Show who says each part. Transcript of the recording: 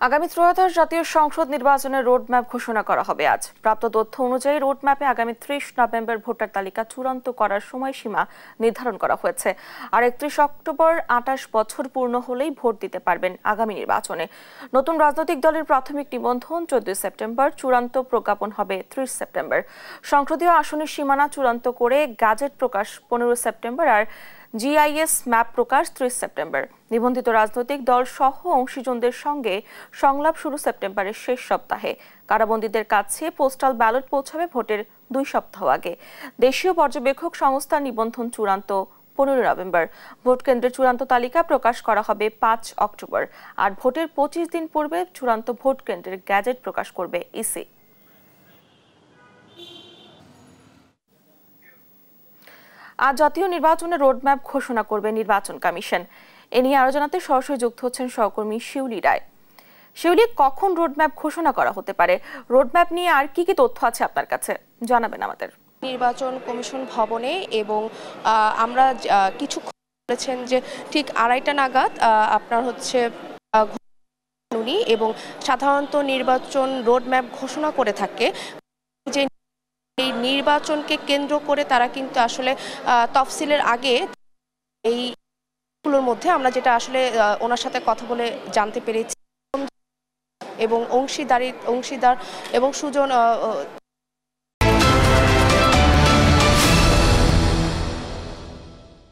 Speaker 1: আগামী ত্রয়োদশ জাতীয় সংসদ নির্বাচনের রোডম্যাপ ঘোষণা করা হবে আজ। প্রাপ্ত তথ্য অনুযায়ী রোডম্যাপে আগামী ৩০ নভেম্বর ভোটার তালিকা চূড়ান্ত করার সময়সীমা নির্ধারণ করা হয়েছে। আর ৩১ অক্টোবর ২৮ বছর পূর্ণ হলেই ভোট দিতে পারবেন আগামী নির্বাচনে। নতুন রাজনৈতিক দলের প্রাথমিক নিবন্ধন ১৪ সেপ্টেম্বর, চূড়ান্ত প্রজ্ঞাপন হবে ৩০ সেপ্টেম্বর। সংসদীয় আসনের সীমানা চূড়ান্ত করে গাজেট প্রকাশ ১৫ সেপ্টেম্বর আর জিআইএস ম্যাপ প্রকাশ ৩০ সেপ্টেম্বর। নিবন্ধিত রাজনৈতিক দল সহ অংশীজনদের সঙ্গে সংলাপ শুরু সেপ্টেম্বরের শেষ সপ্তাহে। কারাবন্দীদের কাছে পোস্টাল ব্যালট পৌঁছাবে ভোটের ২ সপ্তাহ আগে। দেশীয় পর্যবেক্ষক সংস্থার নিবন্ধন চূড়ান্ত ১৫ নভেম্বর। ভোট কেন্দ্রের চূড়ান্ত তালিকা প্রকাশ করা হবে ৫ অক্টোবর। আর ভোটের ২৫ দিন পূর্বে চূড়ান্ত ভোট কেন্দ্রের গ্যাজেট প্রকাশ করবে ইসি। আজ জাতীয় নির্বাচনের রোডম্যাপ ঘোষণা করবে নির্বাচন কমিশন। এ নিয়ে আরো জানাতে সরাসরি যুক্ত হচ্ছেন সহকর্মী শিউলি রায়। শিউলি, কখন রোডম্যাপ ঘোষণা করা হতে পারে? রোডম্যাপ নিয়ে আর কি কি তথ্য আছে আপনার কাছে, জানাবেন আমাদের।
Speaker 2: নির্বাচন কমিশন ভবনে এবং আমরা কিছুক্ষণ বলেছেন যে ঠিক ২:৩০ নাগাদ আপনার হচ্ছে এবং সাধারণত নির্বাচন রোডম্যাপ ঘোষণা করে থাকে। যে এই নির্বাচনকে কেন্দ্র করে তারা কিন্তু আসলে তফসিলের আগে এইগুলোর মধ্যে আমরা যেটা আসলে ওনার সাথে কথা বলে জানতে পেরেছি এবং অংশীদার এবং সুজন